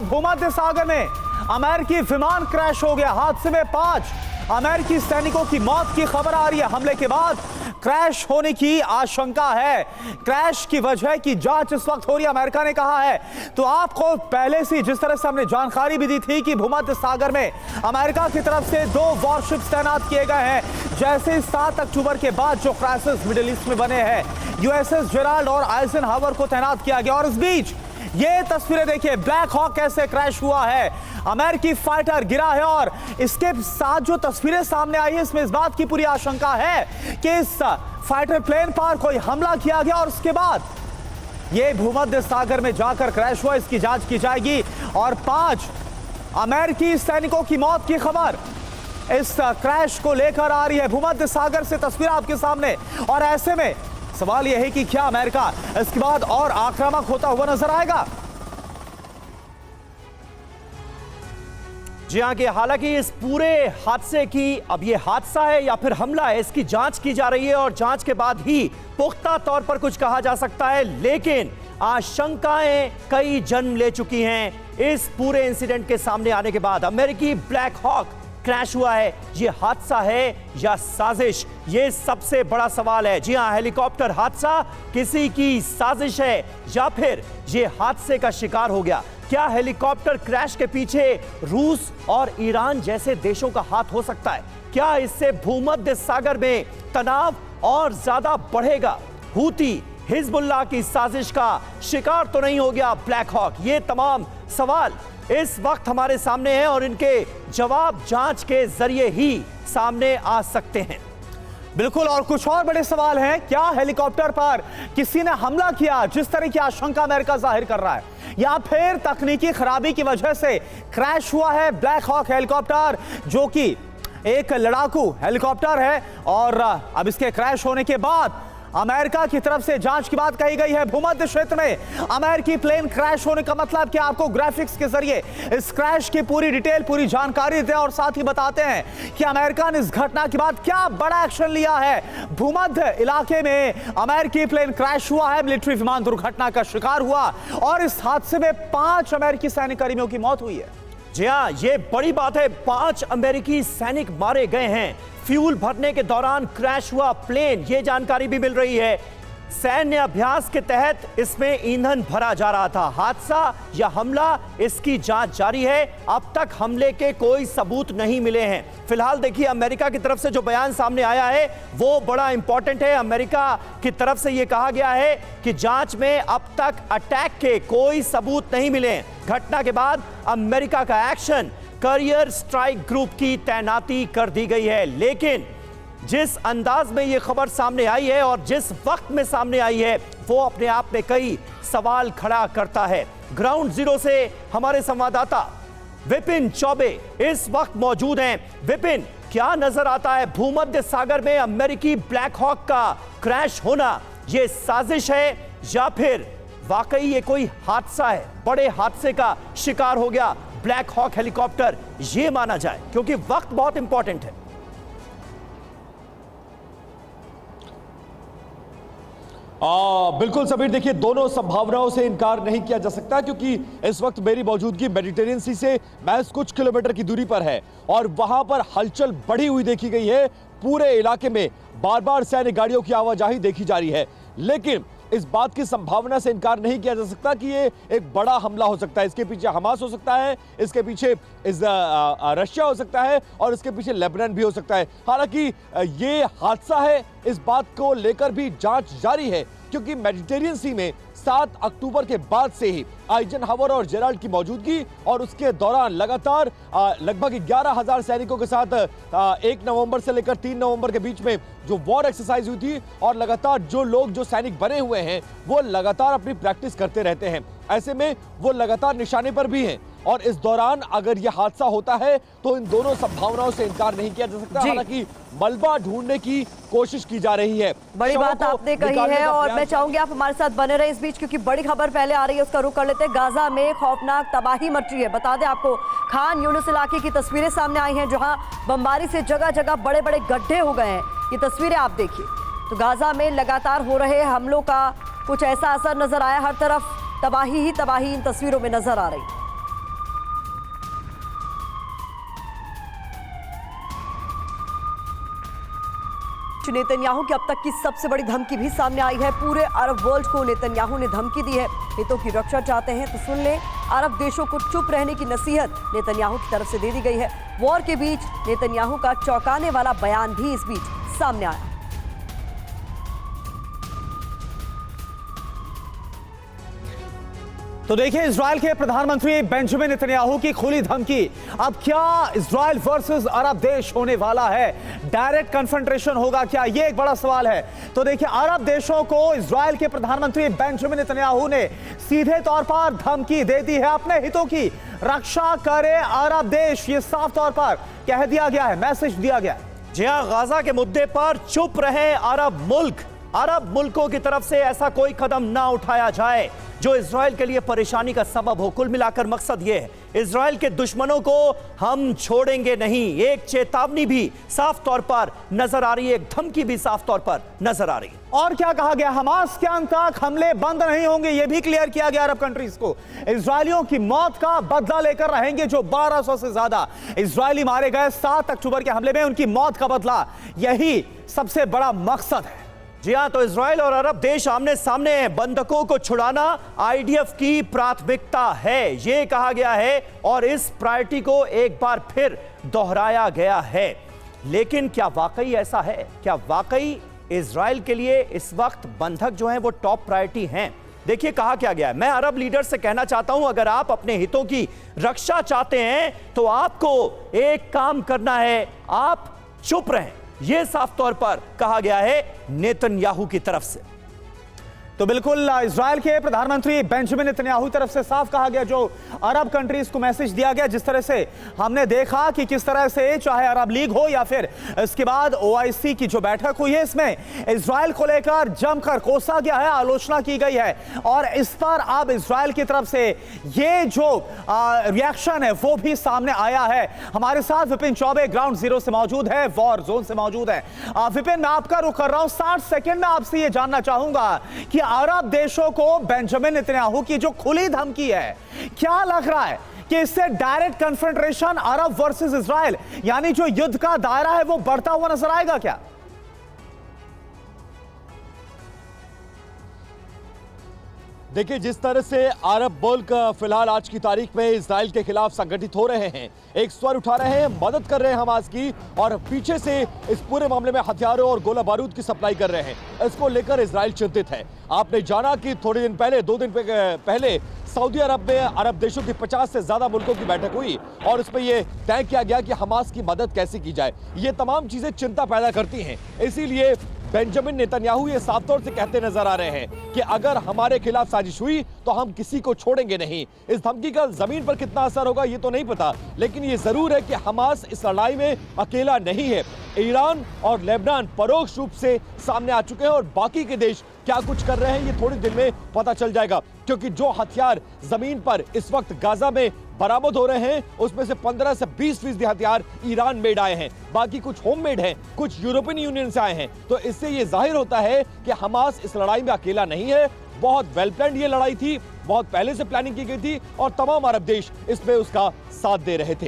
भूमध्य सागर में अमेरिकी विमान क्रैश हो गया। हादसे में 5 अमेरिकी सैनिकों की मौत की खबर आ रही है। हमले के बाद क्रैश होने की आशंका है। क्रैश की वजह की जांच इस वक्त हो रही है, अमेरिका ने कहा है। तो आपको पहले से जिस तरह से हमने जानकारी भी दी थी कि भूमध्य सागर में अमेरिका की तरफ से 2 वॉरशिप्स तैनात किए गए हैं। जैसे 7 अक्टूबर के बाद जो क्राइसिस मिडिल ईस्ट में बने हैं, यूएसएस जेराल्ड और आइजनहावर को तैनात किया गया। और इस बीच ये तस्वीरें देखिए, ब्लैक हॉक कैसे क्रैश हुआ है, अमेरिकी फाइटर गिरा है। और इसके साथ जो तस्वीरें सामने आई है, इसमें इस बात की पूरी आशंका है कि इस फाइटर प्लेन पर कोई हमला किया गया और उसके बाद ये भूमध्य सागर में जाकर क्रैश हुआ। इसकी जांच की जाएगी। और 5 अमेरिकी सैनिकों की मौत की खबर इस क्रैश को लेकर आ रही है। भूमध्य सागर से तस्वीर आपके सामने। और ऐसे में सवाल यह है कि क्या अमेरिका इसके बाद और आक्रामक होता हुआ नजर आएगा? जी हाँ, कि हालांकि इस पूरे हादसे की अब ये हादसा है या फिर हमला है, इसकी जांच की जा रही है और जांच के बाद ही पुख्ता तौर पर कुछ कहा जा सकता है। लेकिन आशंकाएं कई जन्म ले चुकी हैं इस पूरे इंसिडेंट के सामने आने के बाद। अमेरिकी ब्लैक हॉक क्रैश हुआ है, ये हादसा है या साजिश, ये सबसे बड़ा सवाल है। जी हां, हेलीकॉप्टर हादसा किसी की साजिश है या फिर ये हादसे का शिकार हो गया? क्या हेलीकॉप्टर क्रैश के पीछे रूस और ईरान जैसे देशों का हाथ हो सकता है? क्या इससे भूमध्य सागर में तनाव और ज्यादा बढ़ेगा? हूती हिजबुल्लाह की साजिश का शिकार तो नहीं हो गया ब्लैक हॉक? ये तमाम सवाल इस वक्त हमारे सामने हैं और इनके जवाब जांच के जरिए ही सामने आ सकते हैं। बिल्कुल, और कुछ और बड़े सवाल हैं। क्या हेलीकॉप्टर पर किसी ने हमला किया, जिस तरह की आशंका अमेरिका जाहिर कर रहा है, या फिर तकनीकी खराबी की वजह से क्रैश हुआ है ब्लैक हॉक हेलीकॉप्टर, जो कि एक लड़ाकू हेलीकॉप्टर है? और अब इसके क्रैश होने के बाद अमेरिका की तरफ से जांच की बात कही गई है। भूमध्य क्षेत्र में अमेरिकी प्लेन क्रैश होने का मतलब क्या? आपको ग्राफिक्स के जरिए इस क्रैश की पूरी डिटेल, पूरी जानकारी देते हैं और साथ ही बताते हैं कि अमेरिका ने इस घटना के बाद क्या बड़ा एक्शन लिया है। भूमध्य इलाके में अमेरिकी प्लेन क्रैश हुआ है, मिलिट्री विमान दुर्घटना का शिकार हुआ और इस हादसे में 5 अमेरिकी सैनिक कर्मियों की मौत हुई है। जी हाँ, ये बड़ी बात है। 5 अमेरिकी सैनिक मारे गए हैं। फ्यूल भरने के दौरान क्रैश हुआ प्लेन, ये जानकारी भी मिल रही है। सैन्य अभ्यास के तहत इसमें ईंधन भरा जा रहा था। हादसा या हमला, इसकी जांच जारी है। अब तक हमले के कोई सबूत नहीं मिले हैं। फिलहाल देखिए, अमेरिका की तरफ से जो बयान सामने आया है वो बड़ा इंपॉर्टेंट है। अमेरिका की तरफ से ये कहा गया है कि जांच में अब तक अटैक के कोई सबूत नहीं मिले हैं। घटना के बाद अमेरिका का एक्शन, करियर स्ट्राइक ग्रुप की तैनाती कर दी गई है। लेकिन जिस अंदाज में यह खबर सामने आई है और जिस वक्त में सामने आई है, वो अपने आप में कई सवाल खड़ा करता है। ग्राउंड जीरो से हमारे संवाददाता विपिन चौबे इस वक्त मौजूद हैं। विपिन, क्या नजर आता है भूमध्य सागर में अमेरिकी ब्लैक हॉक का क्रैश होना? यह साजिश है या फिर वाकई ये कोई हादसा है, बड़े हादसे का शिकार हो गया ब्लैक हॉक हेलीकॉप्टर, ये माना जाए? क्योंकि वक्त बहुत इंपॉर्टेंट है। बिल्कुल सबीर, देखिए दोनों संभावनाओं से इनकार नहीं किया जा सकता, क्योंकि इस वक्त मेरी मौजूदगी मेडिटेरियन सी से महज कुछ किलोमीटर की दूरी पर है और वहां पर हलचल बढ़ी हुई देखी गई है। पूरे इलाके में बार बार सैन्य गाड़ियों की आवाजाही देखी जा रही है। लेकिन इस बात की संभावना से इनकार नहीं किया जा सकता कि ये एक बड़ा हमला हो सकता है। इसके पीछे हमास हो सकता है, इसके पीछे रशिया हो सकता है और इसके पीछे लेबनान भी हो सकता है। हालांकि ये हादसा है, इस बात को लेकर भी जांच जारी है, क्योंकि मेडिटेरियन सी में 7 अक्टूबर के बाद से ही आइजनहावर और जेराल्ड की मौजूदगी और उसके दौरान लगातार लगभग 11,000 सैनिकों के साथ 1 नवंबर से लेकर 3 नवंबर के बीच में जो वॉर एक्सरसाइज हुई थी और लगातार जो सैनिक बने हुए हैं वो लगातार अपनी प्रैक्टिस करते रहते हैं। ऐसे में वो लगातार निशाने पर भी हैं और इस दौरान अगर यह हादसा होता है तो इन दोनों संभावनाओं से इनकार नहीं किया जा सकता। हालांकि मलबा ढूंढने की कोशिश की जा रही है। बड़ी बात आपने कही है और मैं चाहूंगी आप हमारे साथ बने रहे इस बीच, क्योंकि बड़ी खबर पहले आ रही है, उसका रुख कर लेते हैं। गाजा में खौफनाक तबाही मच रही है। बता दें आपको, खान यूनिस इलाके की तस्वीरें सामने आई हैं, जहां बमबारी से जगह जगह बड़े बड़े गड्ढे हो गए हैं। ये तस्वीरें आप देखिए। तो गाजा में लगातार हो रहे हमलों का कुछ ऐसा असर नजर आया, हर तरफ तबाही ही तबाही इन तस्वीरों में नजर आ रही। नेतन्याहू की अब तक की सबसे बड़ी धमकी भी सामने आई है। पूरे अरब वर्ल्ड को नेतन्याहू ने धमकी दी है। हितों की रक्षा चाहते हैं तो सुन लें, अरब देशों को चुप रहने की नसीहत नेतन्याहू की तरफ से दे दी गई है। वॉर के बीच नेतन्याहू का चौंकाने वाला बयान भी इस बीच सामने आया। तो देखिए, इजराइल के प्रधानमंत्री बेंजामिन नेतन्याहू की खुली धमकी। अब क्या इजराइल वर्सेस अरब देश होने वाला है? डायरेक्ट कन्फ्रंटेशन होगा क्या? यह एक बड़ा सवाल है। तो देखिए, अरब देशों को इजराइल के प्रधानमंत्री बेंजामिन नेतन्याहू ने सीधे तौर पर धमकी दे दी है। अपने हितों की रक्षा करे अरब देश, ये साफ तौर पर कह दिया गया है, मैसेज दिया गया है। जी हां, गाजा के मुद्दे पर चुप रहे अरब मुल्क। अरब मुल्कों की तरफ से ऐसा कोई कदम ना उठाया जाए जो इजराइल के लिए परेशानी का सबब हो। कुल मिलाकर मकसद यह है, इजराइल के दुश्मनों को हम छोड़ेंगे नहीं। एक चेतावनी भी साफ तौर पर नजर आ रही है, एक धमकी भी साफ तौर पर नजर आ रही है। और क्या कहा गया? हमास के अंत तक हमले बंद नहीं होंगे, यह भी क्लियर किया गया अरब कंट्रीज को। इजरायलियों की मौत का बदला लेकर रहेंगे। जो 1200 से ज्यादा इजरायली मारे गए 7 अक्टूबर के हमले में, उनकी मौत का बदला, यही सबसे बड़ा मकसद है। जी हां, तो इजराइल और अरब देश आमने सामने हैं। बंधकों को छुड़ाना आईडीएफ की प्राथमिकता है, यह कहा गया है और इस प्रायोरिटी को एक बार फिर दोहराया गया है। लेकिन क्या वाकई ऐसा है? क्या वाकई इजराइल के लिए इस वक्त बंधक जो हैं वो टॉप प्रायोरिटी हैं? देखिए, कहा क्या गया है। मैं अरब लीडर से कहना चाहता हूं, अगर आप अपने हितों की रक्षा चाहते हैं तो आपको एक काम करना है, आप चुप रहें। यह साफ तौर पर कहा गया है नेतन्याहू की तरफ से। तो बिल्कुल इजराइल के प्रधानमंत्री बेंजामिन नेतन्याहू की तरफ से साफ कहा गया, जो अरब कंट्रीज को मैसेज दिया गया। जिस तरह से हमने देखा कि किस तरह से चाहे अरब लीग हो या फिर इसके बाद ओआईसी की जो बैठक हुई है, इसमें इजराइल को लेकर जमकर कोसा गया है, आलोचना की गई है। और इस पर अब इजराइल की तरफ से ये जो रिएक्शन है वो भी सामने आया है। हमारे साथ विपिन चौबे ग्राउंड जीरो से मौजूद है, वॉर जोन से मौजूद है। विपिन, मैं आपका रुख कर रहा हूं, 60 सेकेंड में आपसे ये जानना चाहूंगा कि अरब देशों को बेंजामिन नेतन्याहू की जो खुली धमकी है, क्या लग रहा है कि इससे डायरेक्ट कन्फ्रंटेशन अरब वर्सेस इजराइल, यानी जो युद्ध का दायरा है, वो बढ़ता हुआ नजर आएगा क्या? देखिए, जिस तरह से अरब मुल्क फिलहाल आज की तारीख में इजराइल के खिलाफ संगठित हो रहे हैं, एक स्वर उठा रहे हैं, मदद कर रहे हैं हमास की, और पीछे से इस पूरे मामले में हथियारों और गोला बारूद की सप्लाई कर रहे हैं, इसको लेकर इजराइल चिंतित है। आपने जाना कि थोड़े दिन पहले, 2 दिन पहले सऊदी अरब में अरब देशों की 50 से ज्यादा मुल्कों की बैठक हुई और उसमें यह तय किया गया कि हमास की मदद कैसे की जाए। ये तमाम चीजें चिंता पैदा करती हैं। इसीलिए बेंजामिन नेतन्याहू ये साफ तौर से कहते नजर आ रहे हैं कि अगर हमारे खिलाफ साजिश हुई तो हम किसी को छोड़ेंगे नहीं। इस धमकी का जमीन पर कितना असर होगा ये तो नहीं पता, लेकिन ये जरूर है कि हमास इस लड़ाई में अकेला नहीं है। ईरान और लेबनान परोक्ष रूप से सामने आ चुके हैं और बाकी के देश क्या कुछ कर रहे हैं ये थोड़ी देर में पता चल जाएगा, क्योंकि जो हथियार जमीन पर इस वक्त गाजा में बरामद हो रहे हैं उसमें से 15 से 20% हथियार ईरान मेड आए हैं, बाकी कुछ होम मेड हैं, कुछ यूरोपियन यूनियन से आए हैं। तो इससे ये जाहिर होता है कि हमास इस लड़ाई में अकेला नहीं है। बहुत वेल प्लान्ड ये लड़ाई थी, बहुत पहले से प्लानिंग की गई थी और तमाम अरब देश इसमें उसका साथ दे रहे थे।